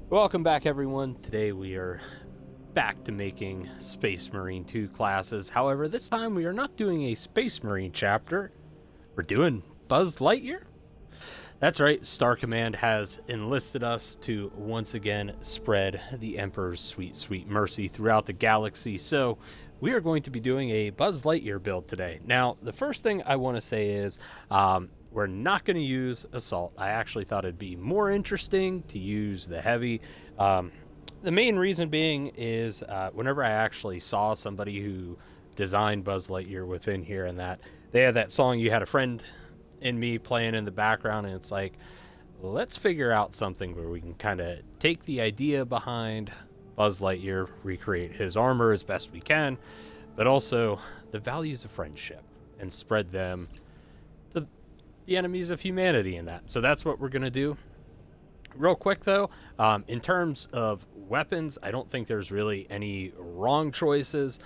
Welcome back, everyone. Today we are back to making Space Marine 2 classes. However, this time we are not doing a Space Marine chapter. We're doing Buzz Lightyear. That's right, Star Command has enlisted us to once again spread the Emperor's sweet, sweet mercy throughout the galaxy. So we are going to be doing a Buzz Lightyear build today. Now, the first thing I want to say is we're not going to use Assault. I actually thought it'd be more interesting to use the Heavy. The main reason being is whenever I actually saw somebody who designed Buzz Lightyear within here and that, they had that song You Had a Friend in Me playing in the background, and it's like, let's figure out something where we can kind of take the idea behind Buzz Lightyear, recreate his armor as best we can, but also the values of friendship and spread them to the enemies of humanity in that. So that's what we're going to do. Real quick though, in terms of weapons, I don't think there's really any wrong choices.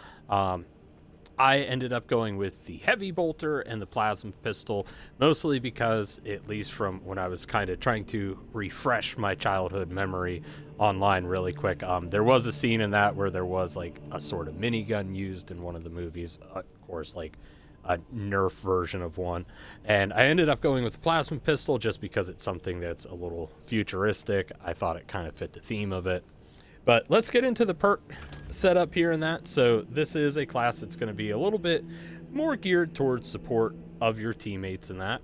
I ended up going with the heavy bolter and the plasma pistol, mostly because, at least from when I was kind of trying to refresh my childhood memory online really quick, there was a scene in that where there was like a sort of minigun used in one of the movies, of course, like a Nerf version of one, and I ended up going with the plasma pistol just because it's something that's a little futuristic. I thought it kind of fit the theme of it. But let's get into the perk setup here and that. So this is a class that's going to be a little bit more geared towards support of your teammates in that.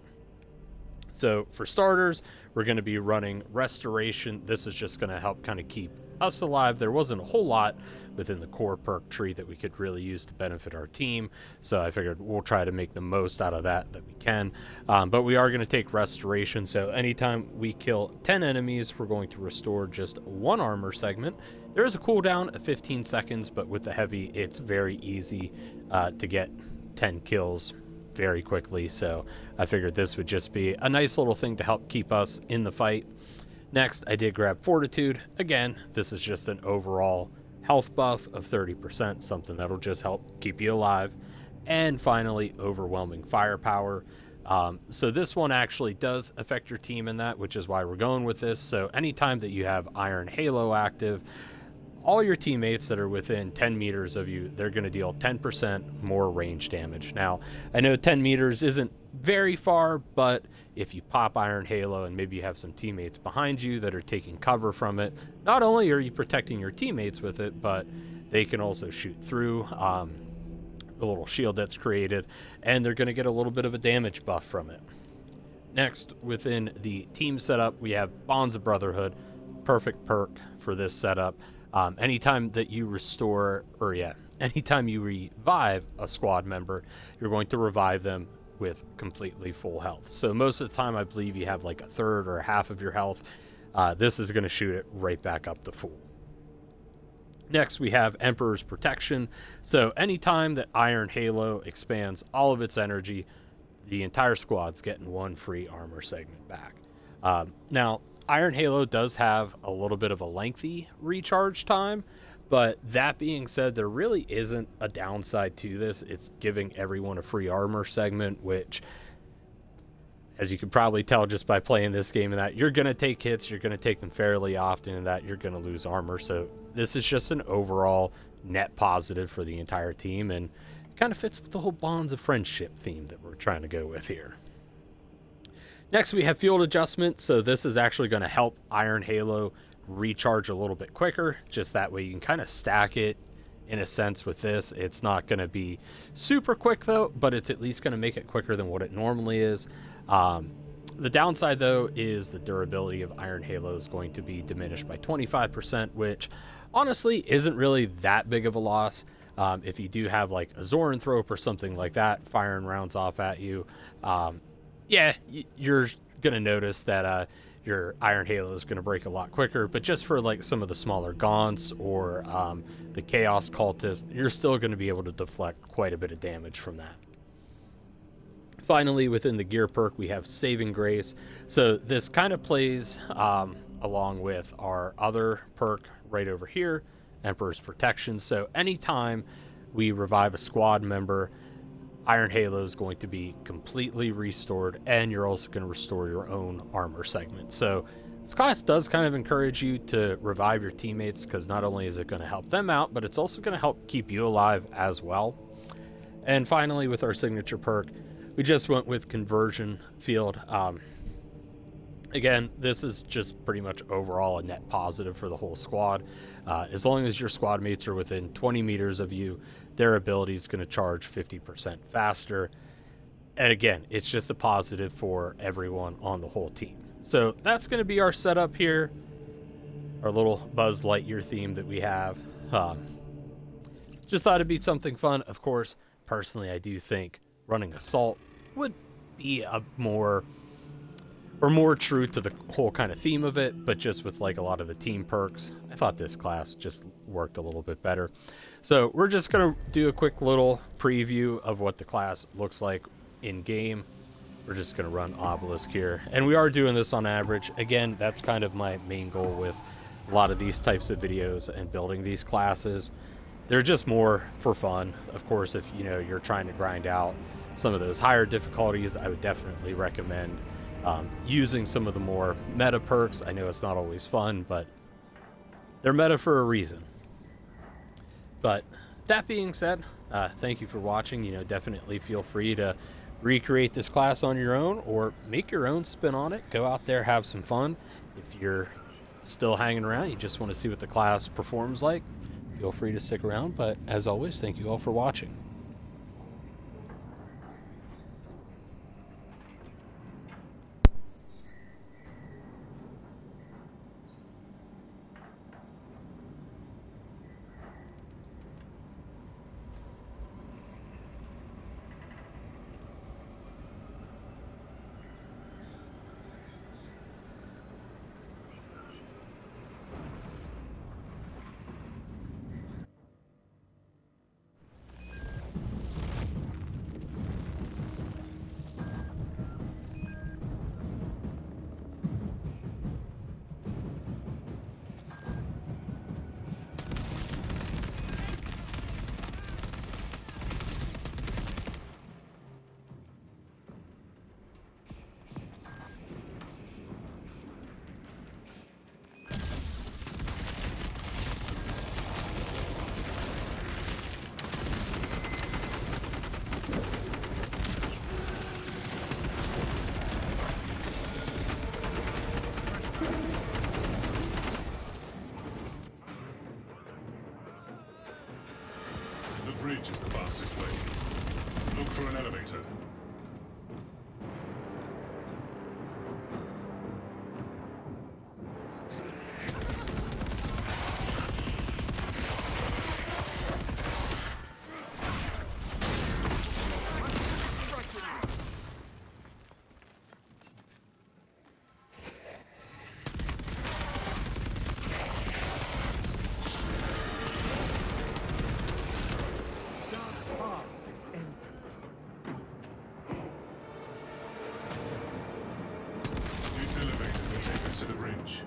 So for starters, we're going to be running Restoration. This is just going to help kind of keep us alive. There wasn't a whole lot within the core perk tree that we could really use to benefit our team, so I figured we'll try to make the most out of that we can. But we are going to take Restoration, so anytime we kill 10 enemies, we're going to restore just one armor segment. There is a cooldown of 15 seconds, but with the heavy, it's very easy to get 10 kills very quickly, so I figured this would just be a nice little thing to help keep us in the fight. Next, I did grab Fortitude. Again, this is just an overall health buff of 30%, something that'll just help keep you alive. And finally, Overwhelming Firepower. So this one actually does affect your team in that, which is why we're going with this. So anytime that you have Iron Halo active, all your teammates that are within 10 meters of you, they're going to deal 10% more range damage. Now, I know 10 meters isn't very far, but if you pop Iron Halo and maybe you have some teammates behind you that are taking cover from it, not only are you protecting your teammates with it, but they can also shoot through the little shield that's created, and they're going to get a little bit of a damage buff from it. Next, within the team setup, we have Bonds of Brotherhood. Perfect perk for this setup. Anytime that you anytime you revive a squad member, you're going to revive them with completely full health. So most of the time, I believe you have like a third or a half of your health. This is going to shoot it right back up to full. Next, we have Emperor's Protection. So anytime that Iron Halo expands all of its energy, the entire squad's getting one free armor segment back. Now, Iron Halo does have a little bit of a lengthy recharge time, but that being said, there really isn't a downside to this. It's giving everyone a free armor segment, which, as you can probably tell just by playing this game, and that you're going to take hits, you're going to take them fairly often, and that you're going to lose armor. So this is just an overall net positive for the entire team, and it kind of fits with the whole bonds of friendship theme that we're trying to go with here. Next, we have Field Adjustment. So this is actually going to help Iron Halo recharge a little bit quicker. Just that way you can kind of stack it in a sense with this. It's not going to be super quick though, but it's at least going to make it quicker than what it normally is. The downside though is the durability of Iron Halo is going to be diminished by 25%, which honestly isn't really that big of a loss. If you do have like a Zoranthrope or something like that firing rounds off at you, yeah, you're going to notice that your Iron Halo is going to break a lot quicker. But just for like some of the smaller Gaunts or the Chaos Cultist, you're still going to be able to deflect quite a bit of damage from that. Finally, within the gear perk, we have Saving Grace. So this kind of plays along with our other perk right over here, Emperor's Protection. So anytime we revive a squad member, Iron Halo is going to be completely restored, and you're also going to restore your own armor segment. So This class does kind of encourage you to revive your teammates, because not only is it going to help them out, but it's also going to help keep you alive as well. And finally, with our signature perk, we just went with Conversion Field. Again, this is just pretty much overall a net positive for the whole squad. As long as your squad mates are within 20 meters of you, their ability is going to charge 50% faster. And again, it's just a positive for everyone on the whole team. So that's going to be our setup here, our little Buzz Lightyear theme that we have. Just thought it'd be something fun. Of course, personally, I do think running Assault would be a more true to the whole kind of theme of it, but just with like a lot of the team perks, I thought this class just worked a little bit better. So we're just going to do a quick little preview of what the class looks like in game. We're just going to run Obelisk here, and we are doing this on average. Again, that's kind of my main goal with a lot of these types of videos and building these classes. They're just more for fun. Of course, if you're trying to grind out some of those higher difficulties, I would definitely recommend using some of the more meta perks. I know it's not always fun, but they're meta for a reason. But that being said, thank you for watching. Definitely feel free to recreate this class on your own or make your own spin on it. Go out there, have some fun. If you're still hanging around, you just want to see what the class performs like, feel free to stick around. But as always, thank you all for watching. The bridge is the fastest way. Look for an elevator. This elevator will take us to the bridge.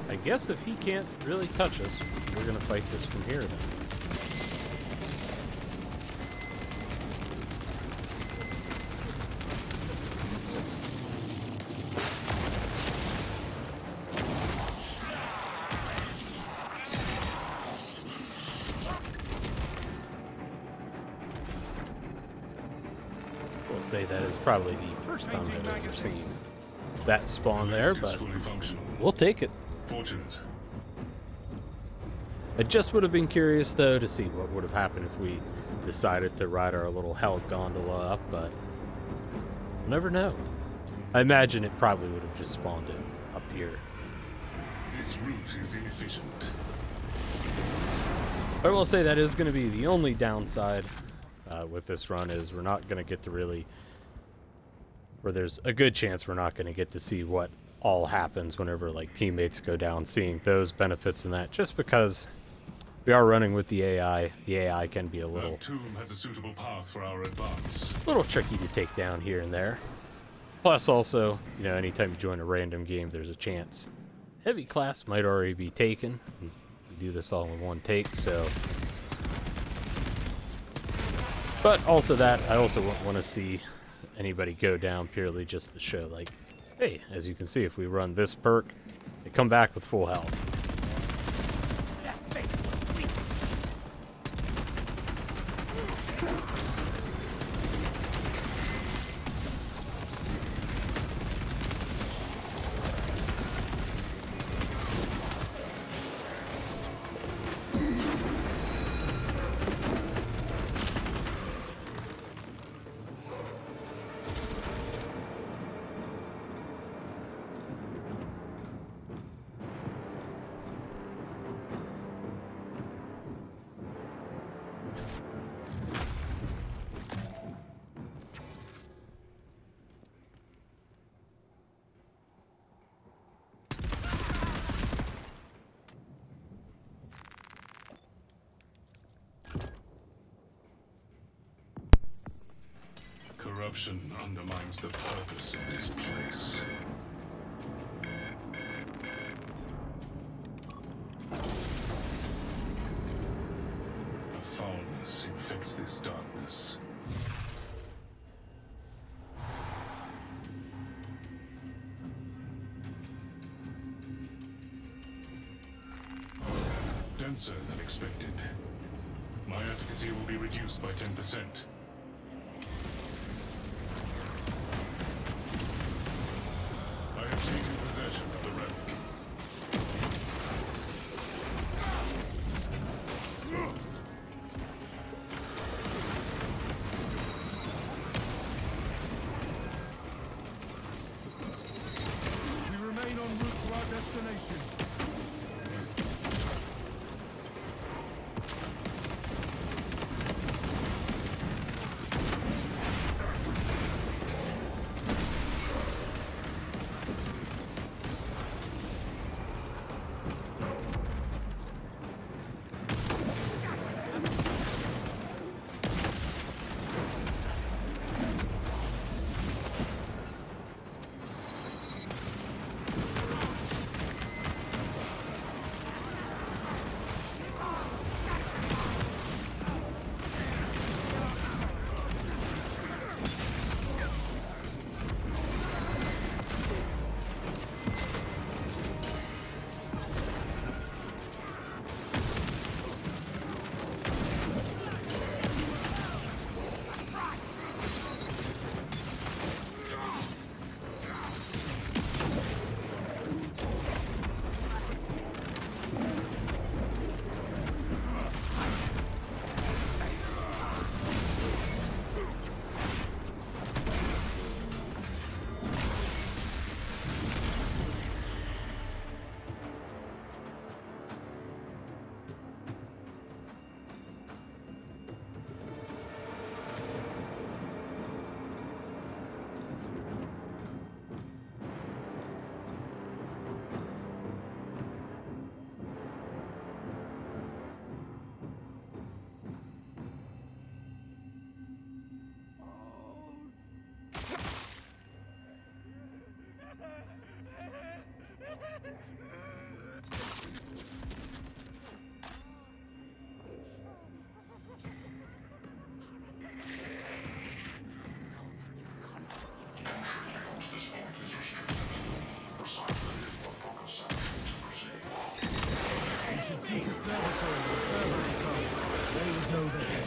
I guess if he can't really touch us, we're going to fight this from here then. We'll say that is probably the first time I've ever seen that spawn there, but we'll take it. Fortunate. I just would have been curious, though, to see what would have happened if we decided to ride our little hell gondola up, but we'll never know. I imagine it probably would have just spawned it up here. This route is inefficient. I will say that is going to be the only downside with this run, is we're not going to get to really, or there's a good chance we're not going to get to see what all happens whenever like teammates go down, seeing those benefits in that, just because We are running with the AI. The AI can be a That little tomb has a suitable path for our advance. tricky to take down here and there. Plus, also, anytime you join a random game, there's a chance heavy class might already be taken. We do this all in one take, so. But also that, I also wouldn't want to see anybody go down purely just to show, like, hey, as you can see, if we run this perk, they come back with full health. Corruption undermines the purpose of this place. The foulness infects this darkness. Denser than expected. My efficacy will be reduced by 10%. I have taken possession of the relic. We remain en route to our destination. We should seek a servitory where servants come. They would know their end.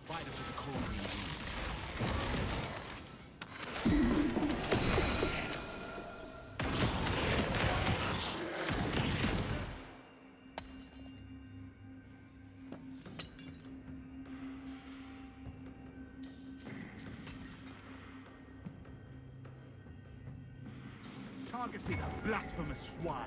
Fight for the core. targeted a blasphemous swine.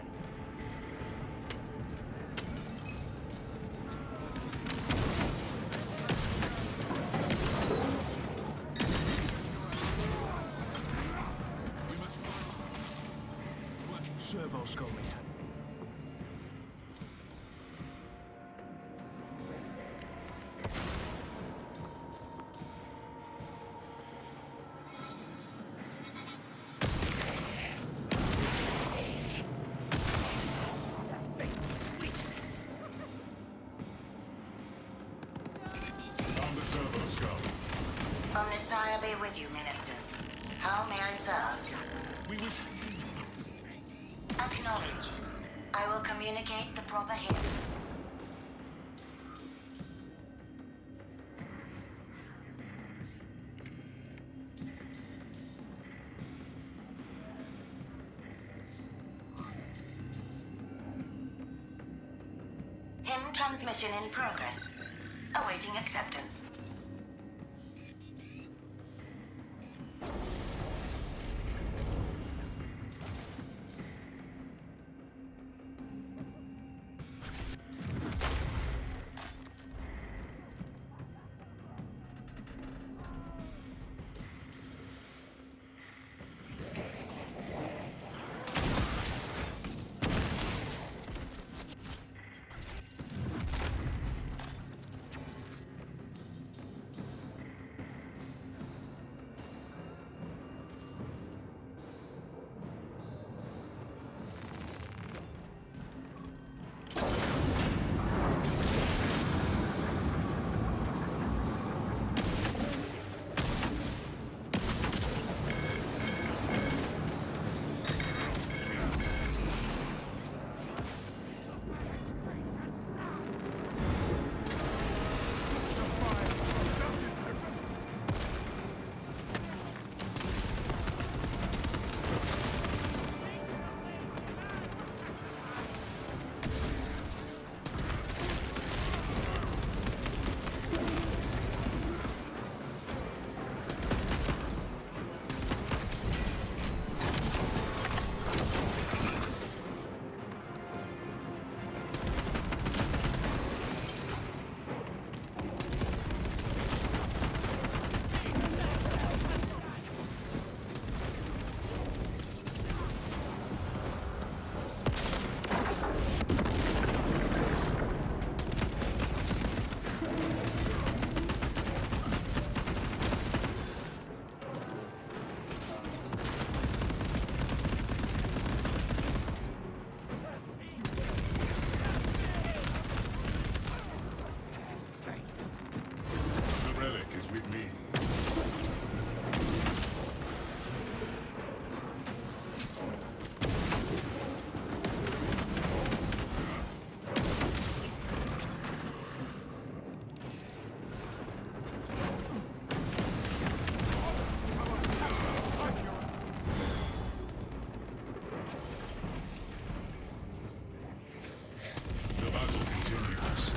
We must working servo sculling. On the servo skull. Omnissiah be with you, ministers. How may I serve? We wish Acknowledged. I will communicate the proper hymn. Hymn transmission in progress. Awaiting acceptance. The relic is with me. The battle continues.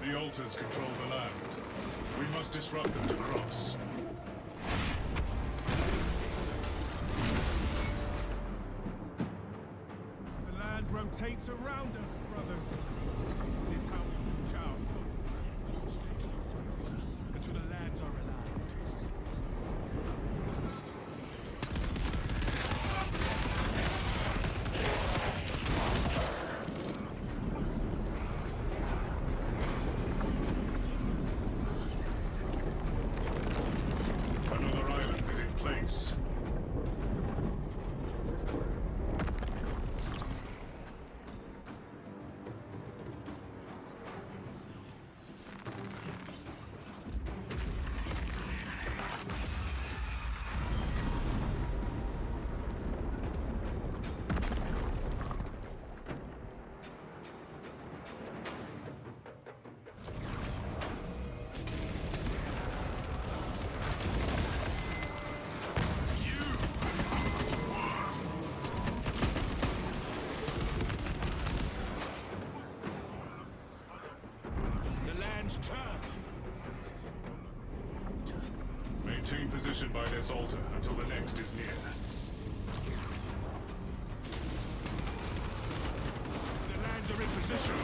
The altars control the land. We must disrupt them to cross. the land rotates around us, brothers. This is how we reach our full. Someone's turn. Maintain position by this altar until the next is near. The lands are in position.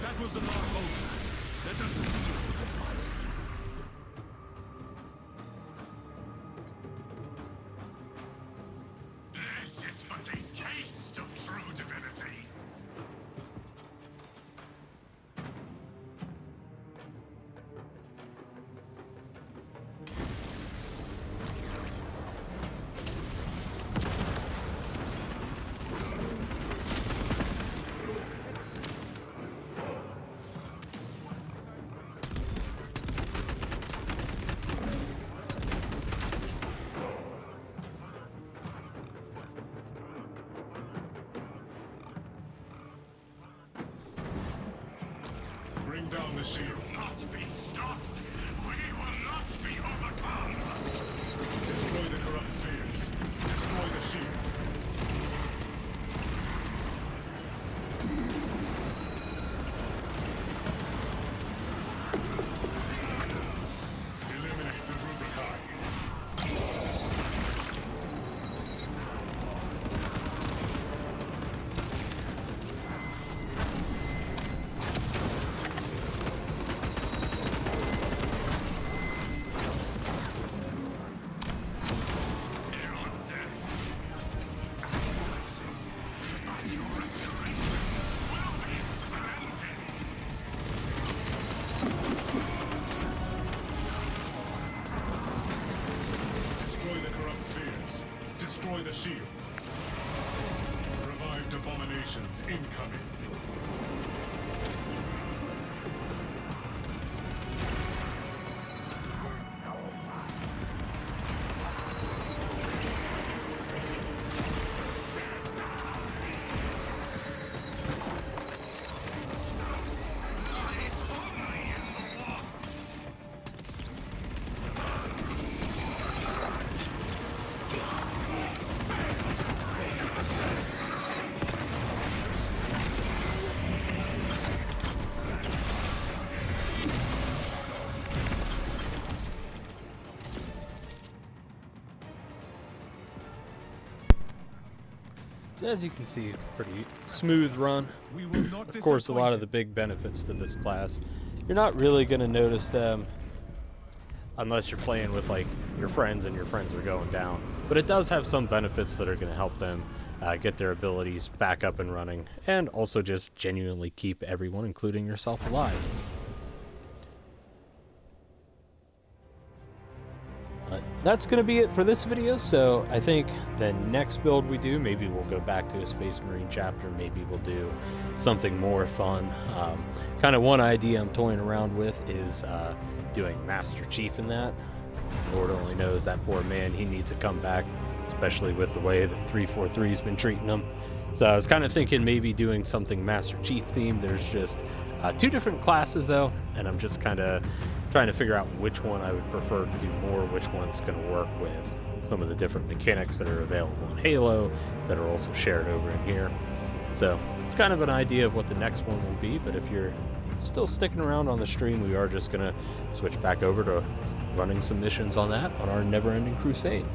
That was the last altar. Let us see. This is but a taste of true divinity. Bring down the shield. Not be stopped. We will not be overcome. Destroy the corrupt spheres. Destroy the shield. Eliminate the Rubicon. Destroy the corrupt spheres. Destroy the shield. Revived abominations incoming. As you can see, pretty smooth run. We will not Of course, a lot disappoint of the big benefits to this class, you're not really going to notice them unless you're playing with like your friends and your friends are going down. But it does have some benefits that are going to help them get their abilities back up and running, and also just genuinely keep everyone, including yourself, alive. That's going to be it for this video, so I think the next build we do, maybe we'll go back to a Space Marine chapter, maybe we'll do something more fun. Kind of one idea I'm toying around with is doing Master Chief in that. Lord only knows that poor man, he needs to come back, especially with the way that 343's been treating him. So I was kind of thinking maybe doing something Master Chief themed. There's just 2 different classes though, and I'm just kind of trying to figure out which one I would prefer to do more, which one's going to work with some of the different mechanics that are available in Halo that are also shared over in here. So it's kind of an idea of what the next one will be, but if you're still sticking around on the stream, we are just going to switch back over to running some missions on that on our never-ending crusade.